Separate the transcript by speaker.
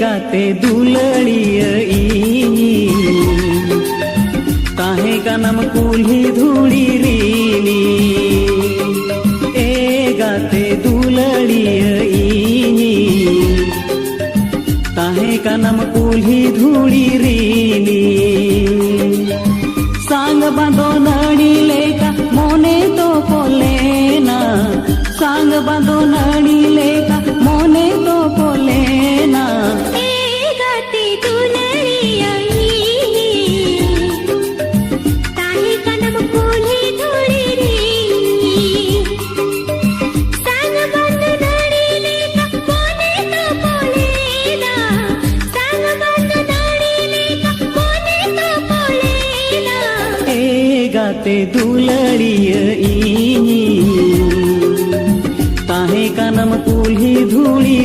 Speaker 1: गाते दुलड़िय ताहे कनम कुल्ही धूड़ी रीनी ए गाते दुलड़िय ताहे कनम कुल्ही धूड़ी रीनी सांग बांधो नड़ी लेका मोने तो पोलेना सांग बांधो नड़ी लेका मोने तो पोलेना गाते दुलड़िय ताहे कनम कुल्ही धूड़ी।